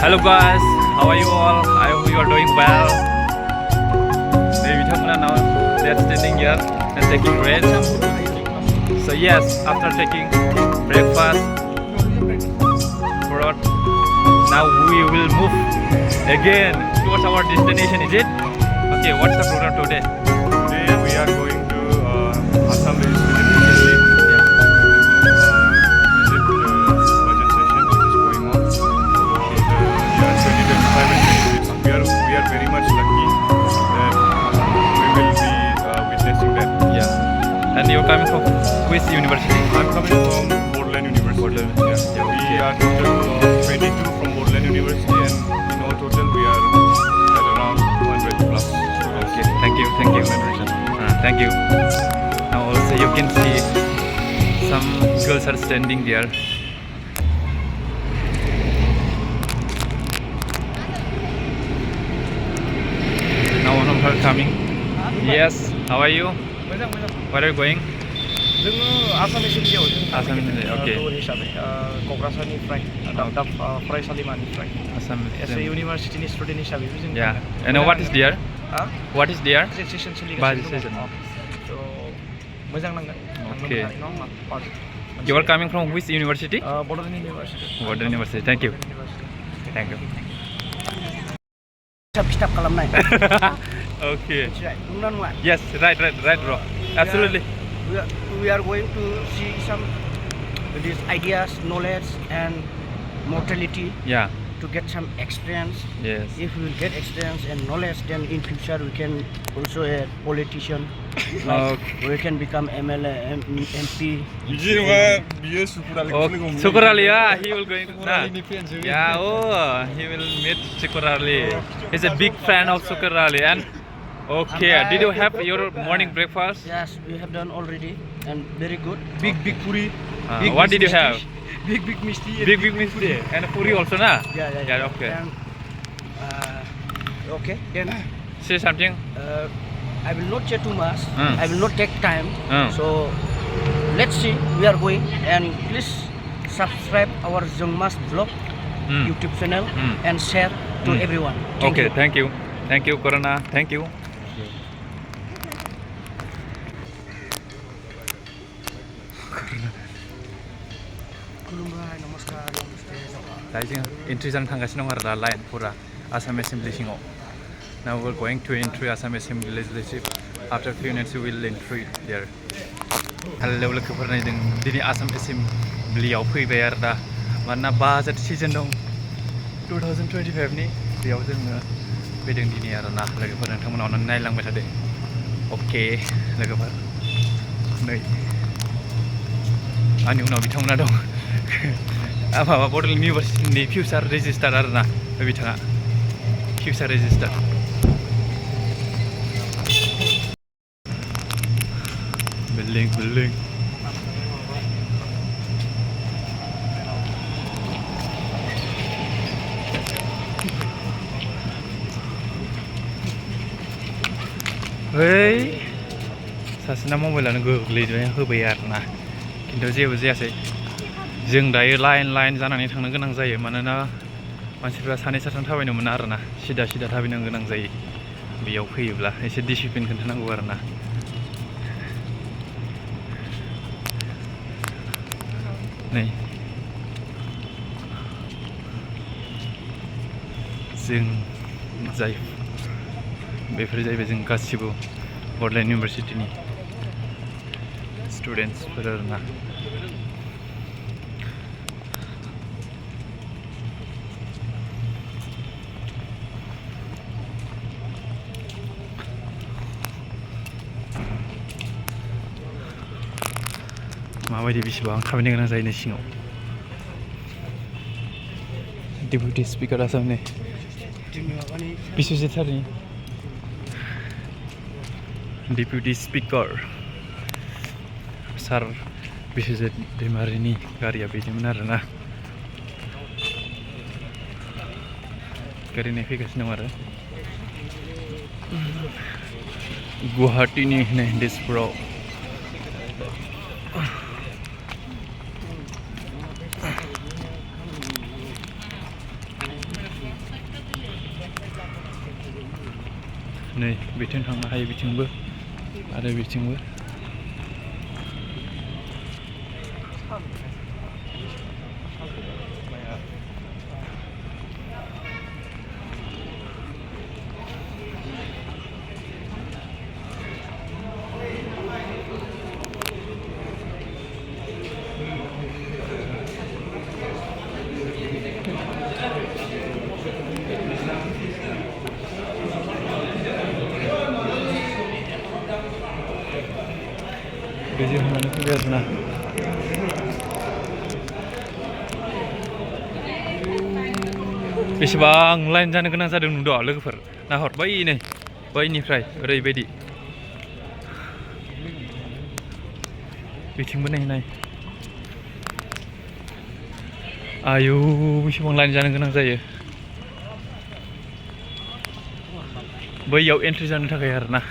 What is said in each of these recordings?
Hello guys, how are you all? I hope you are doing well. Now they are standing here and taking rest. So yes, after taking breakfast, now we will move again towards our destination. Is it? Okay, what's the program today? Today we are going to Assam Legislative Assembly to visit budget session which is going on for the year 2025 and 2026. We are very much lucky that we will be witnessing that. Yeah. And you're coming from which university? I'm coming from Borderland University. We are total 22 from Borderland University, and in all total we are at around 200 plus students. Okay, thank you. Thank you. Now also you can see some girls are standing there. Now one of her coming. Yes, how are you? Where are you going? जोङो Assam एसेम्बलियाव Assam Assembly, okay. टुर हिसाबै क'क्राझारनिफ्राय दाब फरायसालिमानिफ्राय Assam S A इउनिभारसिटिनि student हिसाबैबो जों Yeah. And what is there? What is there? Budget session Budget सोलिगासिनो session. दङ थ' मोजां नांगोन Okay. You are coming from which university? Bodoland university Border University. Thank you. Thank you. फिथाब खालामनाय Okay. नंगौना नङा Yes, right, bro. Absolutely. we are going to see some these ideas, knowledge and mortality Yeah. to get some experience. Yes. If we will get experience and knowledge, then in future we can also a politician. Like we can become MLA, MP. Oh, Sukur Ali, yeah, he will going to. Yeah, oh, he will meet Sukur Ali. He's a big fan of Sukur Ali. And okay, did you have your morning breakfast? Yes, we have done already and very good. Big puri. What did you have? Big misti. Big misti and puri also, na? Yeah. Okay. And, okay. Then Say something. I will not say too much. Mm. I will not take time. Mm. So let's see. We are going, and please subscribe our Zongmas vlog YouTube channel and share to everyone. Thank Okay, you. thank you, Corona. Thank you. खुलुमबाय नमस्कार दा जों entry जानो थांगासिनो दं आरो दा line फुरा आसाम एसेम्बलि सिङाव. Now we're going to enter Assam Assembly Legislative. After a few minutes we will enter there. Hello लोगोफोर नायदों दिनै आसाम एसेम्बलियाव फैबाय आरो दा मानोना बाजेट सिजन दं 2025 नि बेयाव जोङो फैदों दिनै आरो ना लोगोफोर नोंथांमोना अननानै नायलांबाय थादो. अके लोगोफोर नै आंनि उनाव बिथांमोना दं माबा बड'लेण्ड इउनिभारसिटिनि फिउचार रेजिस्टार आरो ना बिथाङा फिउचार रेजिस्टार. Building. Hey, सासेना मबाइलानो गोग्लैबाय होबाय आरोना खिन्थु जेबो जायासै. जों दायो लाइन जानानै थांनो गोनां जायो मानोना मानसिफ्रा सानै साथाम थाबायनो मोना आरोना सिदा थाबायनो गोनां जायो बेयाव फैयोब्ला एसे डिसिप्लिन खोन्थानांगौ आरोना. नै जों बेफोर जाहैबाय जों गासिबो बड'लेण्ड इउनिभारसिटिनि स्टुडेन्टसफोर आरोना. माबायदि बेसेबां थाबायनो गोनां जायो सिङाव. डेपुटि स्पिकार आसामनि बिश्वजित सारनि डेपुटि स्पिकार सार बिश्वजित दैमारिनि गारिया बेनोमोन आरोना. गारि फैगासिनो दं आरो गुवाहाटीनि दिसपुराव. नै बिथिं थांनो हायो बिथिंबो आरो बिथिंबो गेजेर होनानै फैबाय आरोना बेसेबां लाइन जानो गोनां जादों नुदों लोगोफोर नाहर बैनिफ्राय ओरैबायदि बिथिंबो नाय आयौ बेसेबां लाइन जानो गोनां जायो बैयाव एन्ट्रि जानो थाखाय आरोना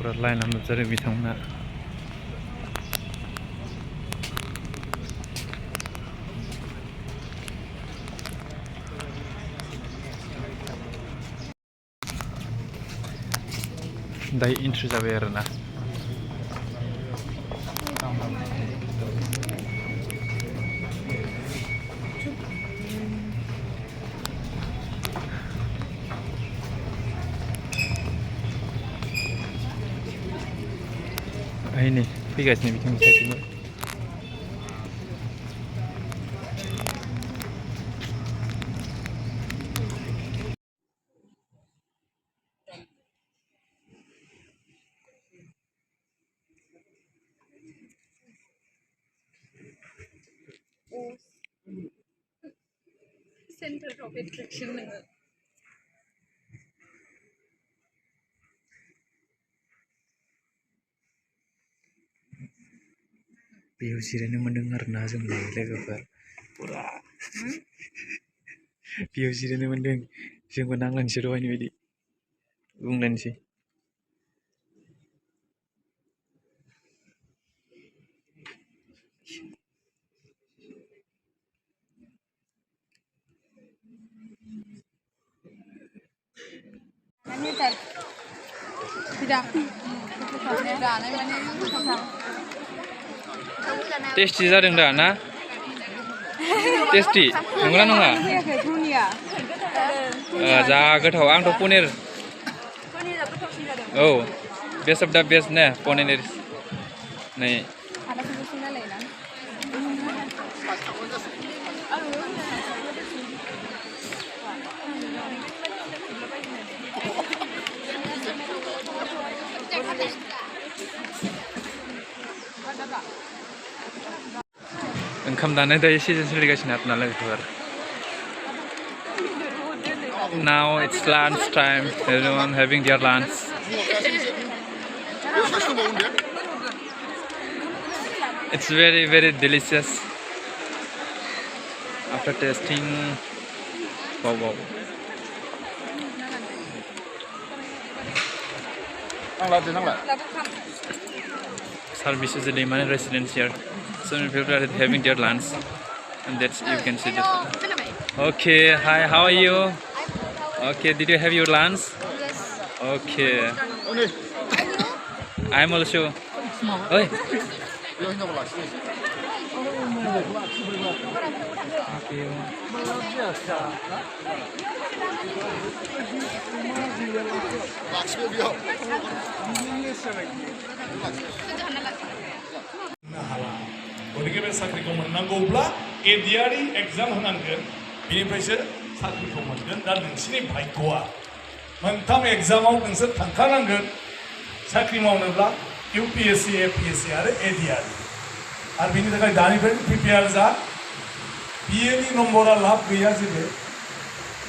पुरा लाइना नुजादों बिथांमोना दायो एन्ट्रि जाबाय आरोना नै फैगासिनो बिथिं साइथिंबो Center of attraction नोङो बेयाव जिरायनो मोन्दों आरोना जों लोगोफोर पुरा बेयाव जिरायनो मोन्दों जोंबो नांलायनोसै दहायनि बायदि बुंलायनोसै Tidak. Tidak. टेस्टि जादों दा ना टेस्टि नंगौना नङा जा गोथाव आंथ' पनिर औ बेस्ट अफ दा बेस्ट ने पनिर नै ओंखाम जानाय दायो सिजन सोलिगासिनो आरोना लोगोफोर Now it's lunch time. Everyone having their lunch. It's very, very delicious. After tasting, wow. Service is a demand residence here. So many people are having their lunch, and that's you can see this. Okay, hi, how are you? Okay, did you have your lunch? Yes. Okay. I'm also. Oi. गतिके बे साख्रिखौ मोननांगौब्ला एडिआरइ exam होनांगोन बेनिफ्रायसो साख्रिखौ मोनगोन दा नोंसिनि भाग्यआ मोनथाम एग्जामाव नोंसोर थांखानांगोन साख्रि मावनोब्ला इउपिएससि एपिएससि आरो एडिआरइ आरो बेनि थाखाय दानिफ्रायनो प्रिपेयार जा बिएनि नम्बरा लाब गैया जेबो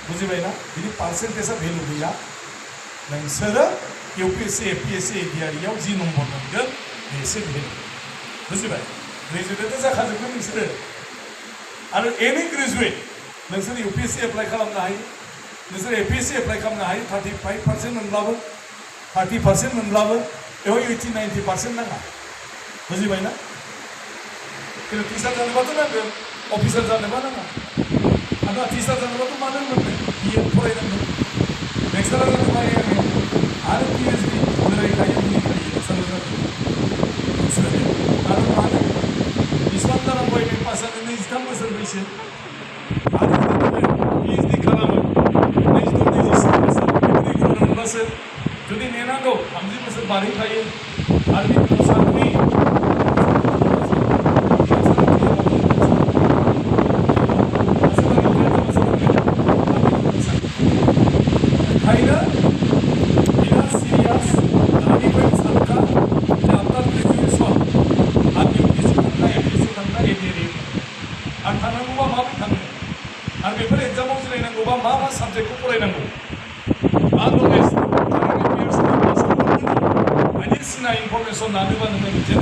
बुजिबायना बिनि पार्सेन्टेजआ भेलु गैया नोंसोरो इउपिएससि एपिएससि एडिआरइआव जि नम्बर मोनगोन बेसो भेलु बुजिबाय ग्रेजुवेटआ जाखाजोबगोन नोंसोरो आरो एनि ग्रेजुवेट नोंसोर इउपिएससि एप्लाइ खालामनो हायो नोंसोर एपिएससि एप्लाइ खालामनो हायो 35% मोनब्लाबो 30% मोनब्लाबो बेयाव 80-90% नाङा बुजिबायना खिन्थु टिचार जानोबाथ' नांगोन अफिसार जानोबा नाङा आंहा टिचार जानोबाथ' मानो मोननो बिए फरायनांगौ लेक्सारार जानोबा आङो आरो पिएइचडि फरायखायो बिनिखायो लेक्सारार जादों आरो मानो बेसेबां जानांगौ एम ए पास जानो 23 बोसोर बैसो आरो पिएइचडि खालामो 22-23 बोसोर बेबायदि मोनब्लासो जुदि नेनांगौ 30 बोसोर बारहैखायो आरो बिनि उनाव साख्रि ओंखायनो बिराद सिरियास दानिफ्राय सानखा जे आफ्टार ग्रेजुएसन आं इउपिएससि थांना एपिएससि थांना एडिआरइ आं थांनांगौबा माबोरै थांनो आरो बेफोर एग्जामाव जिरायनांगौबा मा मा साबजेक्टखौ फरायनांगौ मा नलेज बायदिसिना इनफरमेसन लानोबा नोङो मोनसे